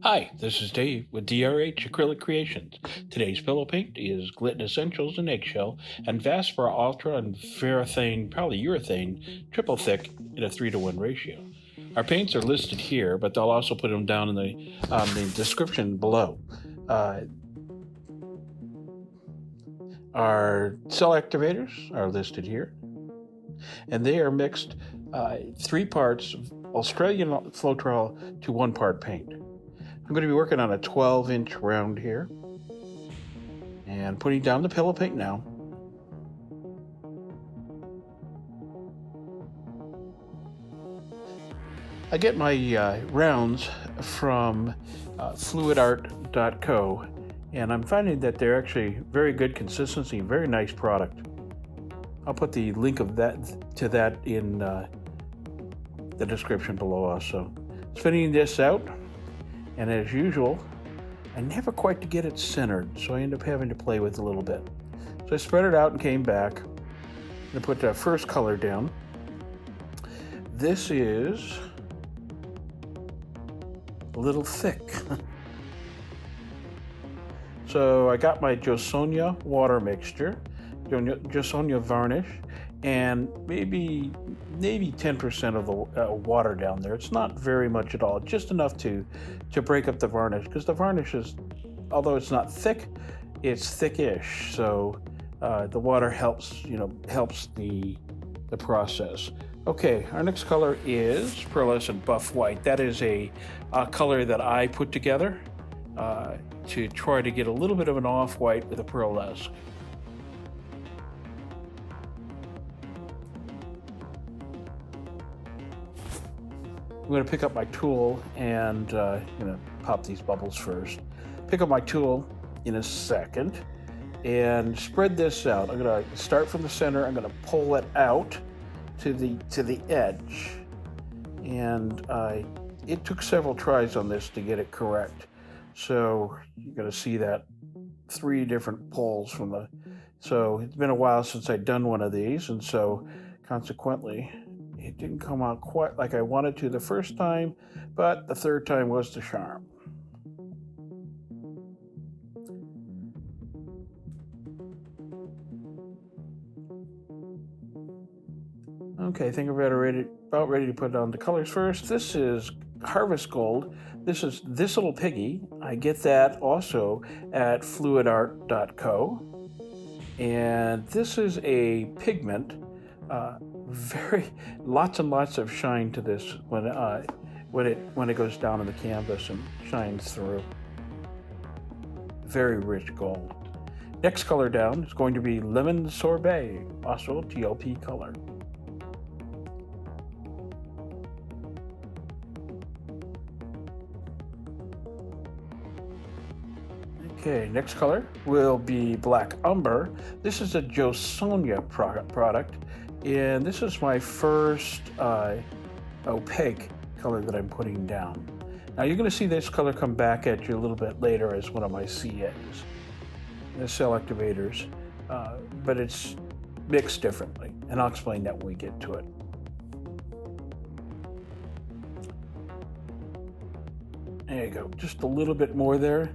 Hi, this is Dave with DRH Acrylic Creations. Today's pillow paint is Glitten Essentials and Eggshell and Vaspera Ultra and Varathane Polyurethane Triple Thick in a 3-to-1 ratio. Our paints are listed here, but they'll also put them down in the description below. Our cell activators are listed here, and they are mixed 3 parts Australian floetrol to 1 part paint. I'm going to be working on a 12-inch round here and putting down the pillow paint now. I get my rounds from fluidart.co, and I'm finding that they're actually very good consistency, very nice product. I'll put the link of that to that in the description below also. Spinning this out, and as usual, I never quite get it centered, so I end up having to play with it a little bit. So I spread it out and came back and put the first color down. This is a little thick. So I got my Josonia water mixture, Josonia varnish, and maybe 10% of the water down there. It's not very much at all, just enough to break up the varnish, because the varnish is, although it's not thick, it's thickish. So the water helps the process. Okay, our next color is Pearlescent Buff White. That is a color that I put together to try to get a little bit of an off-white with a pearlescent. I'm going to pick up my tool and I'm going to pop these bubbles first. Pick up my tool in a second and spread this out. I'm going to start from the center. I'm going to pull it out to the edge. And it took several tries on this to get it correct. So you're going to see that 3 different pulls from the. So it's been a while since I'd done one of these, and so consequently, it didn't come out quite like I wanted to the first time, but the third time was the charm. Okay, I think I'm about ready to put on the colors first. This is Harvest Gold. This is this little piggy. I get that also at fluidart.co. And this is a pigment. Lots and lots of shine to this when it goes down on the canvas and shines through. Very rich gold. Next color down is going to be Lemon Sorbet, also TLP color. Okay, next color will be Black Umber. This is a Josonia product, and this is my first opaque color that I'm putting down. Now you're going to see this color come back at you a little bit later as one of my CAs, the cell activators, but it's mixed differently, and I'll explain that when we get to it. There you go, just a little bit more there.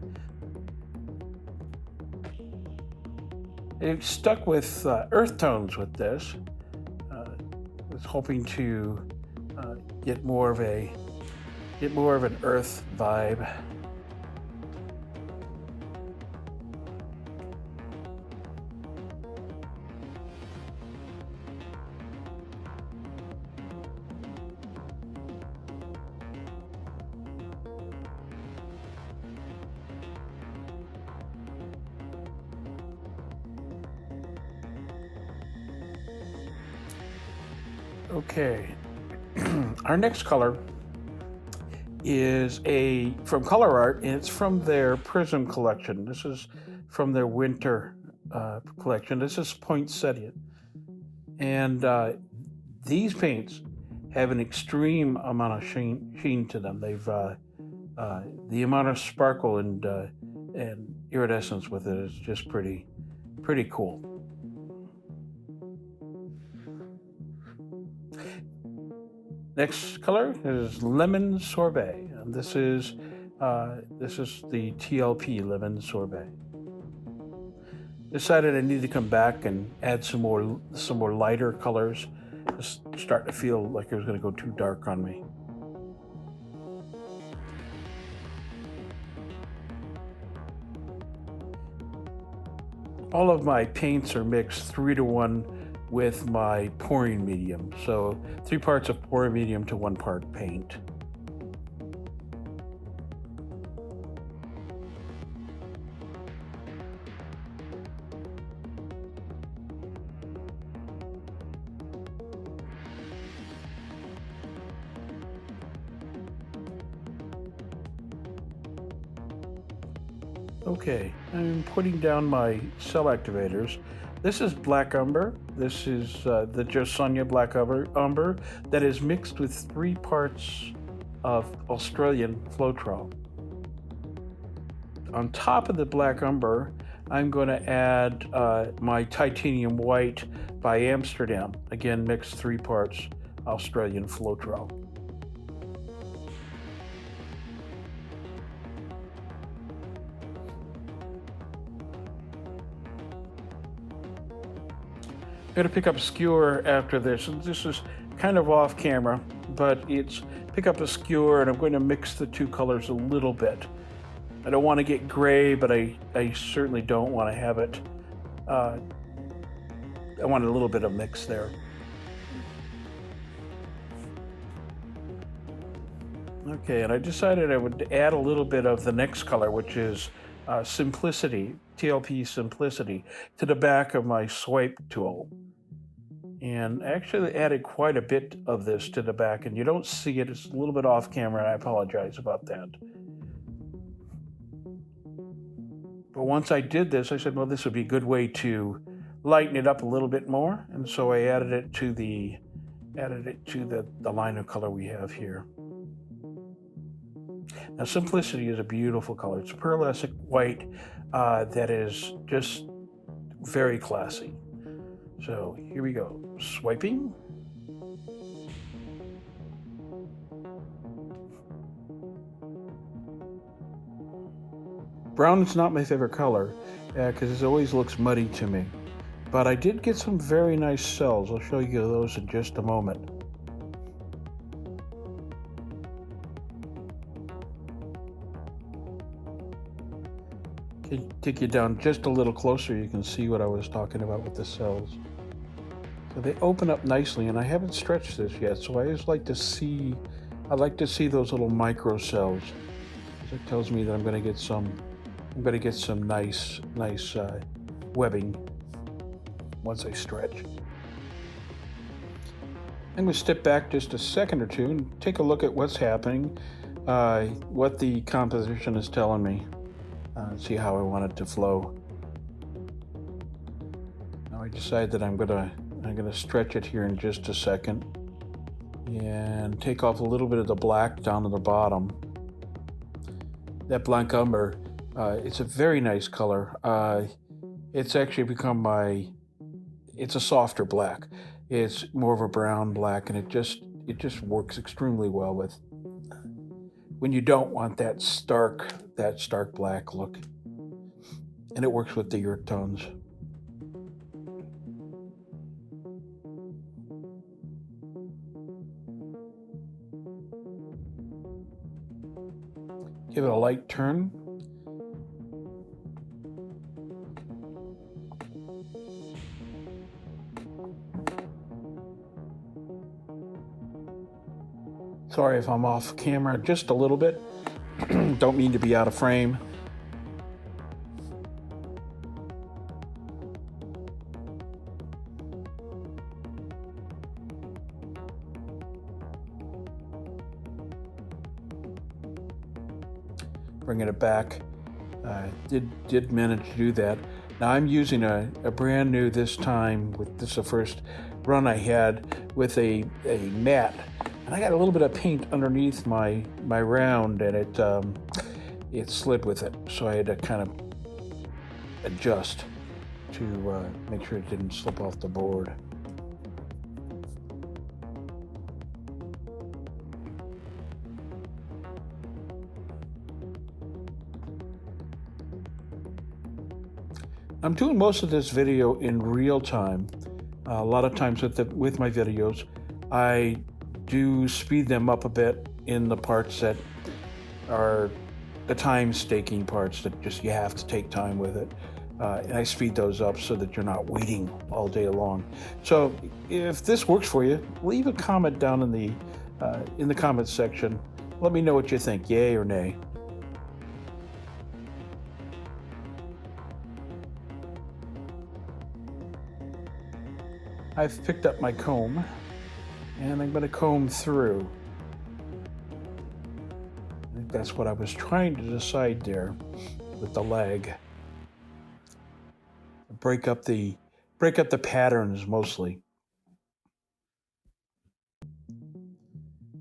It stuck with earth tones with this. Was hoping to get more of an earth vibe. Okay, our next color is from ColorArte, and it's from their Prizm collection. This is from their winter collection. This is Poinsettia, and these paints have an extreme amount of sheen to them. They've the amount of sparkle and iridescence with it is just pretty cool. Next color is Lemon Sorbet. And this is This is the TLP Lemon Sorbet. Decided I need to come back and add some more lighter colors. It's starting to feel like it was going to go too dark on me. All of my paints are mixed 3-to-1 with my pouring medium. So 3 parts of pouring medium to 1 part paint. Okay, I'm putting down my cell activators. This is black umber. This is the Sonja black umber that is mixed with 3 parts of Australian floetrol. On top of the black umber, I'm going to add my titanium white by Amsterdam. Again, mixed 3 parts Australian floetrol. I'm going to pick up a skewer after this, and this is kind of off camera, but it's pick up a skewer and I'm going to mix the 2 colors a little bit. I don't want to get gray, but I certainly don't want to have it. I want a little bit of mix there. Okay, and I decided I would add a little bit of the next color, which is Simplicity, TLP Simplicity, to the back of my swipe tool. And I actually added quite a bit of this to the back, and you don't see it. It's a little bit off camera, and I apologize about that. But once I did this, I said, well, this would be a good way to lighten it up a little bit more. And so I added it to the line of color we have here. Now, Simplicity is a beautiful color. It's a pearlescent white that is just very classy. So here we go, swiping. Brown is not my favorite color because it always looks muddy to me. But I did get some very nice cells. I'll show you those in just a moment. Take you down just a little closer, you can see what I was talking about with the cells. So they open up nicely, and I haven't stretched this yet, so I just like to see, I like to see those little micro cells. It tells me that I'm going to get some nice webbing once I stretch. I'm going to step back just a second or two and take a look at what's happening, what the composition is telling me. See how I want it to flow. Now I decide that I'm gonna stretch it here in just a second and take off a little bit of the black down to the bottom. That black umber, it's a very nice color. It's actually become it's a softer black. It's more of a brown black, and it just works extremely well with when you don't want that stark black look. And it works with the earth tones. Give it a light turn. Sorry if I'm off camera just a little bit. Don't mean to be out of frame. Bringing it back. Did manage to do that. Now I'm using a brand new this time, this is the first run I had with a matte. And I got a little bit of paint underneath my round, and it slid with it. So I had to kind of adjust to make sure it didn't slip off the board. I'm doing most of this video in real time. A lot of times with my videos, I do speed them up a bit in the parts that are the time staking parts that just you have to take time with it. And I speed those up so that you're not waiting all day long. So if this works for you, leave a comment down in the comments section. Let me know what you think, yay or nay. I've picked up my comb and I'm going to comb through. I think that's what I was trying to decide there with the leg. Break up the patterns mostly.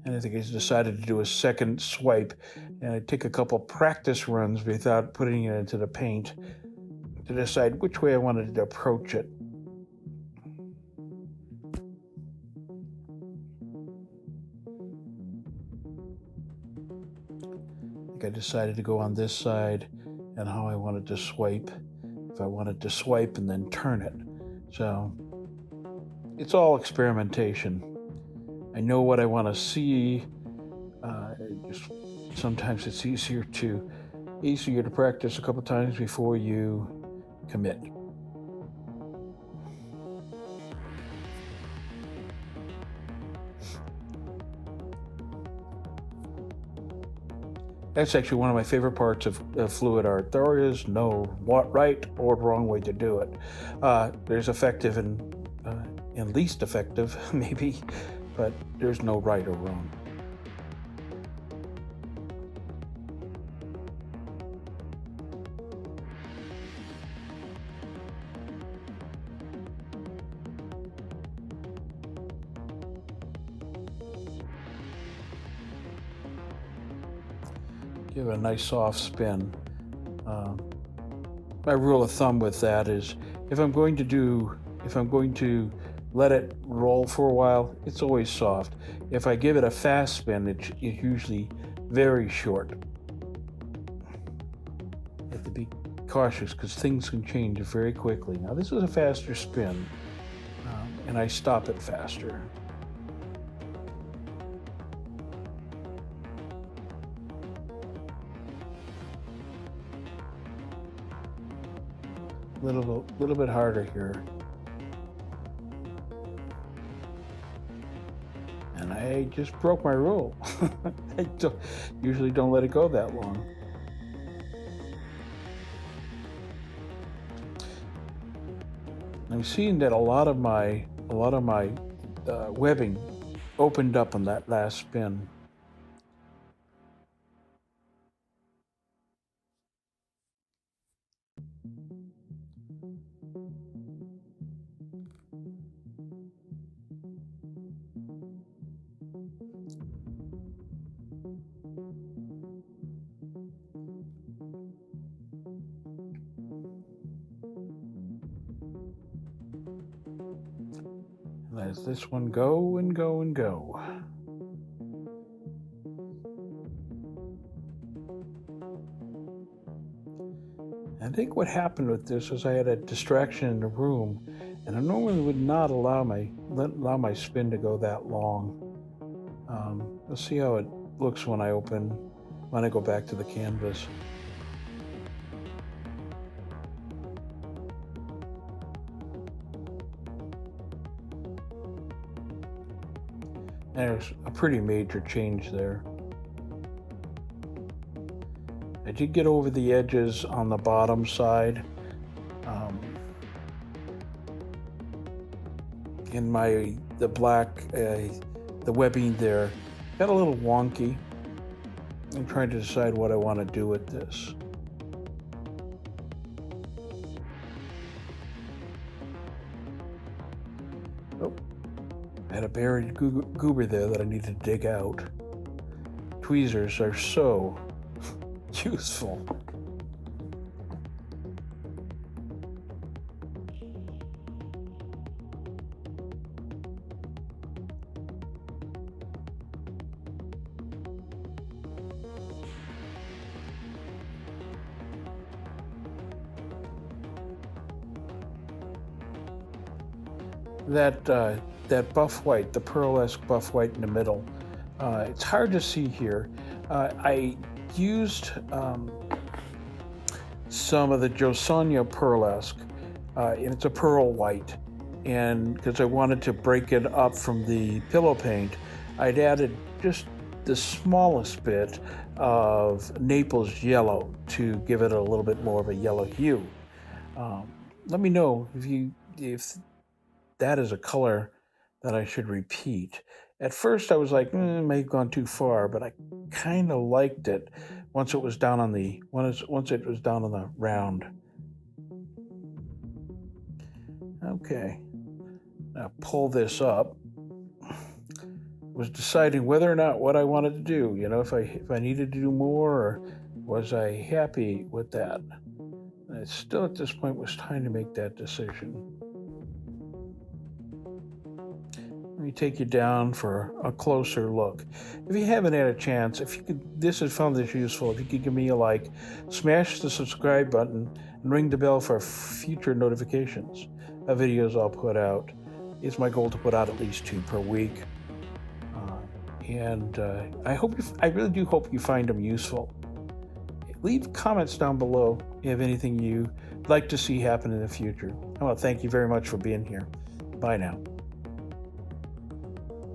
And I think I decided to do a second swipe, and I take a couple practice runs without putting it into the paint to decide which way I wanted to approach it. I think I decided to go on this side and how I wanted to swipe. If I wanted to swipe and then turn it. So it's all experimentation. I know what I want to see. Just sometimes it's easier to practice a couple times before you commit. That's actually one of my favorite parts of fluid art. There is no right or wrong way to do it. There's effective and least effective, maybe, but there's no right or wrong. Give it a nice soft spin. My rule of thumb with that is if I'm going to let it roll for a while, it's always soft. If I give it a fast spin, it's usually very short. You have to be cautious because things can change very quickly. Now this is a faster spin, and I stop it faster. Little bit harder here. And I just broke my rule. I usually don't let it go that long. I'm seeing that a lot of my webbing opened up on that last spin. Let this one go and go and go. I think what happened with this was I had a distraction in the room, and I normally would not allow my spin to go that long. Let's see how it looks when I go back to the canvas. There's a pretty major change there. I did get over the edges on the bottom side. In the black, the webbing there got a little wonky. I'm trying to decide what I want to do with this. Oh, I had a buried goober there that I need to dig out. Tweezers are so useful. that buff white, the pearlescent buff white in the middle. It's hard to see here. I used some of the Sonja pearlescent, and it's a pearl white. And because I wanted to break it up from the pillow paint, I'd added just the smallest bit of Naples yellow to give it a little bit more of a yellow hue. Let me know if that is a color that I should repeat. At first I was like, may have gone too far, but I kind of liked it once it was down on the round. Okay, now pull this up. Was deciding whether or not what I wanted to do, if I needed to do more, or was I happy with that. And it still at this point was time to make that decision. Let me take you down for a closer look. If you haven't had a chance, if you could, this has found this useful, if you could give me a like, smash the subscribe button, and ring the bell for future notifications of videos I'll put out. It's my goal to put out at least 2 per week. I really do hope you find them useful. Leave comments down below if you have anything you'd like to see happen in the future. I want to thank you very much for being here. Bye now.